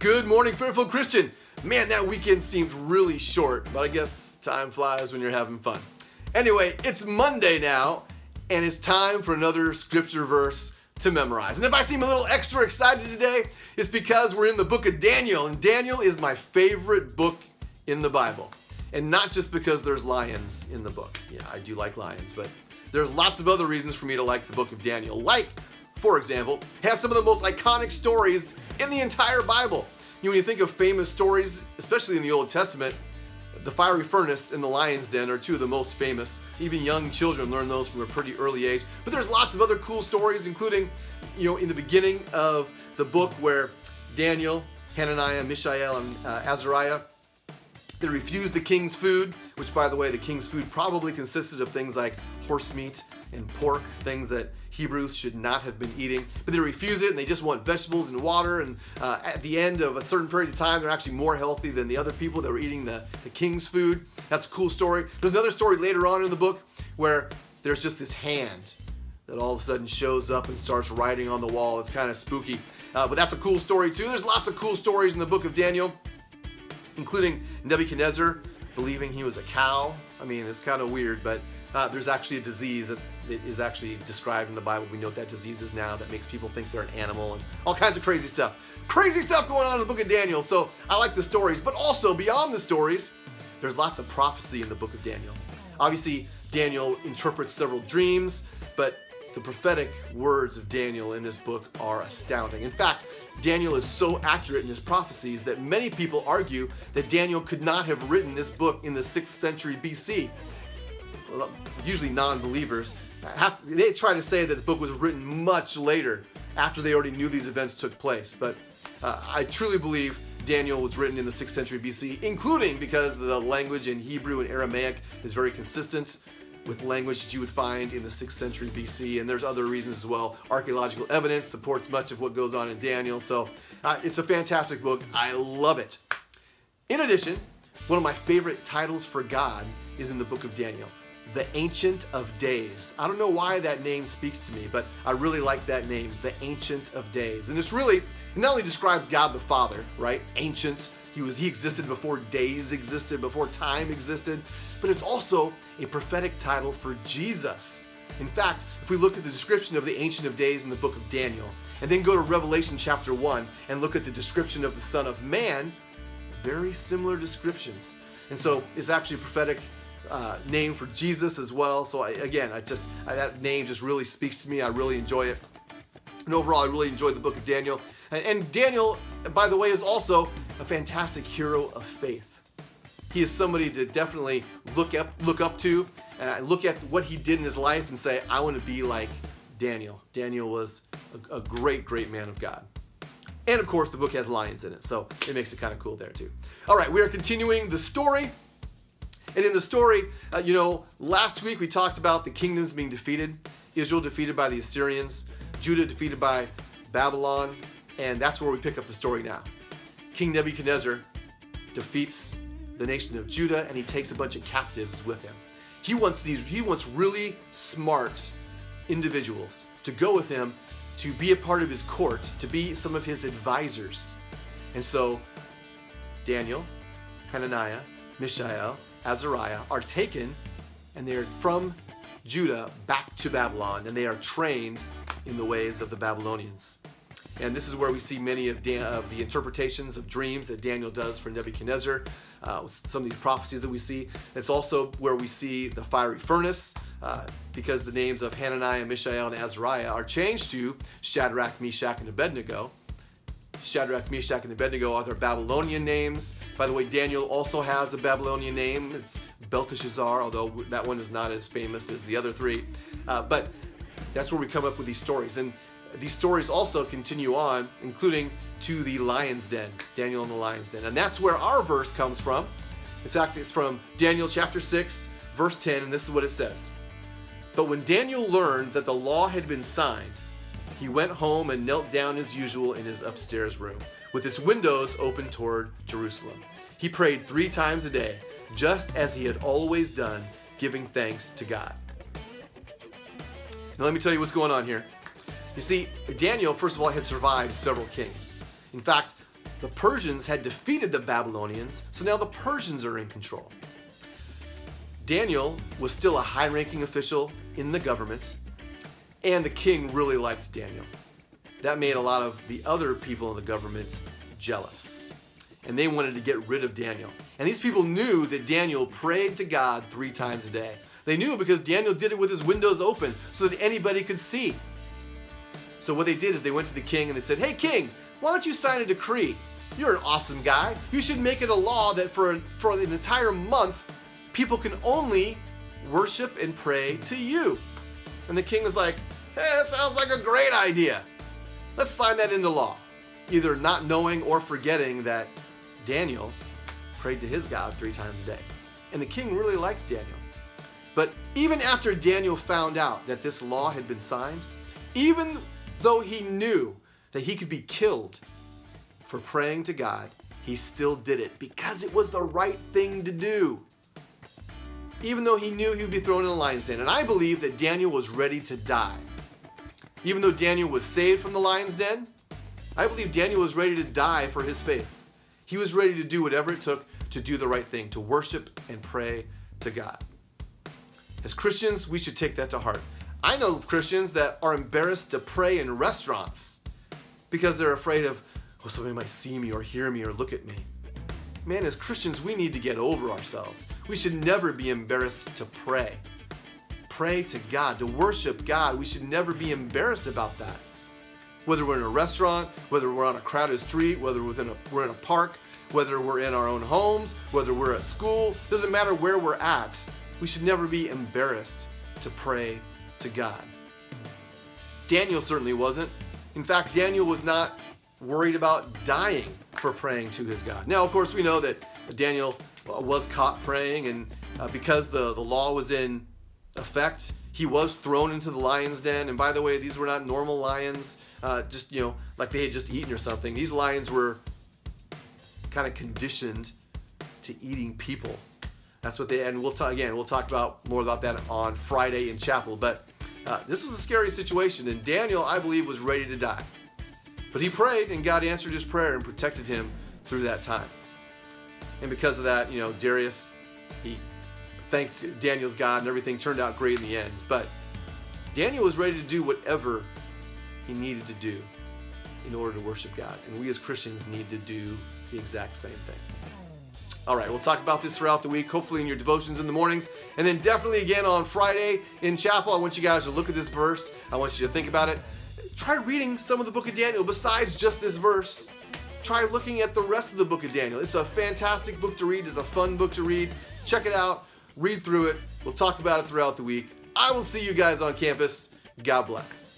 Good morning, Fairfield Christian. Man, that weekend seemed really short, but I guess time flies when you're having fun. Anyway, it's Monday now, and it's time for another scripture verse to memorize. And if I seem a little extra excited today, it's because we're in the book of Daniel, and Daniel is my favorite book in the Bible. And not just because there's lions in the book. Yeah, I do like lions, but there's lots of other reasons for me to like the book of Daniel. Like, for example, it has some of the most iconic stories in the entire Bible. You know, when you think of famous stories, especially in the Old Testament, the fiery furnace and the lion's den are two of the most famous. Even young children learn those from a pretty early age. But there's lots of other cool stories, including, you know, in the beginning of the book where Daniel, Hananiah, Mishael, and Azariah, they refused the king's food, which, by the way, the king's food probably consisted of things like horse meat and pork, things that Hebrews should not have been eating. But they refuse it, and they just want vegetables and water, and at the end of a certain period of time, they're actually more healthy than the other people that were eating the king's food. That's a cool story. There's another story later on in the book where there's just this hand that all of a sudden shows up and starts writing on the wall. It's kind of spooky, but that's a cool story too. There's lots of cool stories in the book of Daniel, including Nebuchadnezzar believing he was a cow. I mean, it's kind of weird, but there's actually a disease that is actually described in the Bible. We know what that disease is now that makes people think they're an animal, and all kinds of crazy stuff. Crazy stuff going on in the book of Daniel. So I like the stories, but also beyond the stories, there's lots of prophecy in the book of Daniel. Obviously, Daniel interprets several dreams, but the prophetic words of Daniel in this book are astounding. In fact, Daniel is so accurate in his prophecies that many people argue that Daniel could not have written this book in the 6th century BC. Well, usually non-believers, they try to say that the book was written much later, after they already knew these events took place. But I truly believe Daniel was written in the 6th century BC, including because the language in Hebrew and Aramaic is very consistent with language that you would find in the 6th century BC, and there's other reasons as well. Archaeological evidence supports much of what goes on in Daniel, so it's a fantastic book. I love it. In addition, one of my favorite titles for God is in the book of Daniel, the Ancient of Days. I don't know why that name speaks to me, but I really like that name, the Ancient of Days. And it not only describes God the Father, right? Ancient. He existed before days existed, before time existed, but it's also a prophetic title for Jesus. In fact, if we look at the description of the Ancient of Days in the book of Daniel, and then go to Revelation chapter 1 and look at the description of the Son of Man, very similar descriptions. And so it's actually a prophetic name for Jesus as well. So that name just really speaks to me. I really enjoy it. And overall, I really enjoyed the book of Daniel. And Daniel, by the way, is also a fantastic hero of faith. He is somebody to definitely look up to, look at what he did in his life and say, I want to be like Daniel. Daniel was a great, great man of God. And of course, the book has lions in it, so it makes it kind of cool there too. All right, we are continuing the story. And in the story, last week we talked about the kingdoms being defeated. Israel defeated by the Assyrians, Judah defeated by Babylon, and that's where we pick up the story now. King Nebuchadnezzar defeats the nation of Judah, and he takes a bunch of captives with him. He wants really smart individuals to go with him to be a part of his court, to be some of his advisors. And so Daniel, Hananiah, Mishael, Azariah are taken, and they're from Judah back to Babylon, and they are trained in the ways of the Babylonians. And this is where we see many of the interpretations of dreams that Daniel does for Nebuchadnezzar, some of these prophecies that we see. It's also where we see the fiery furnace, because the names of Hananiah, Mishael, and Azariah are changed to Shadrach, Meshach, and Abednego. Shadrach, Meshach, and Abednego are their Babylonian names. By the way, Daniel also has a Babylonian name. It's Belteshazzar, although that one is not as famous as the other three. But that's where we come up with these stories. And these stories also continue on, including to the lion's den, Daniel and the lion's den. And that's where our verse comes from. In fact, it's from Daniel chapter 6, verse 10, and this is what it says. But when Daniel learned that the law had been signed, he went home and knelt down as usual in his upstairs room, with its windows open toward Jerusalem. He prayed 3 times a day, just as he had always done, giving thanks to God. Now let me tell you what's going on here. You see, Daniel, first of all, had survived several kings. In fact, the Persians had defeated the Babylonians, so now the Persians are in control. Daniel was still a high-ranking official in the government, and the king really liked Daniel. That made a lot of the other people in the government jealous, and they wanted to get rid of Daniel. And these people knew that Daniel prayed to God 3 times a day. They knew because Daniel did it with his windows open so that anybody could see. So what they did is they went to the king and they said, "Hey king, why don't you sign a decree? You're an awesome guy. You should make it a law that for an entire month, people can only worship and pray to you." And the king was like, "Hey, that sounds like a great idea. Let's sign that into law." Either not knowing or forgetting that Daniel prayed to his God 3 times a day. And the king really liked Daniel. But even after Daniel found out that this law had been signed, even though he knew that he could be killed for praying to God, he still did it because it was the right thing to do. Even though he knew he would be thrown in a lion's den. And I believe that Daniel was ready to die. Even though Daniel was saved from the lion's den, I believe Daniel was ready to die for his faith. He was ready to do whatever it took to do the right thing, to worship and pray to God. As Christians, we should take that to heart. I know of Christians that are embarrassed to pray in restaurants because they're afraid of, oh, somebody might see me or hear me or look at me. Man, as Christians, we need to get over ourselves. We should never be embarrassed to pray. Pray to God, to worship God. We should never be embarrassed about that. Whether we're in a restaurant, whether we're on a crowded street, whether we're in a park, whether we're in our own homes, whether we're at school, doesn't matter where we're at. We should never be embarrassed to pray to God. Daniel certainly wasn't. In fact, Daniel was not worried about dying for praying to his God. Now, of course, we know that Daniel was caught praying, and because the law was in effect, he was thrown into the lion's den. And by the way, these were not normal lions, just, like they had just eaten or something. These lions were kind of conditioned to eating people. That's what they, and we'll talk about more about that on Friday in chapel. But this was a scary situation, and Daniel, I believe, was ready to die. But he prayed, and God answered his prayer and protected him through that time. And because of that, Darius, he thanked Daniel's God, and everything turned out great in the end. But Daniel was ready to do whatever he needed to do in order to worship God. And we as Christians need to do the exact same thing. All right, we'll talk about this throughout the week, hopefully in your devotions in the mornings, and then definitely again on Friday in chapel. I want you guys to look at this verse. I want you to think about it. Try reading some of the book of Daniel besides just this verse. Try looking at the rest of the book of Daniel. It's a fantastic book to read. It's a fun book to read. Check it out. Read through it. We'll talk about it throughout the week. I will see you guys on campus. God bless.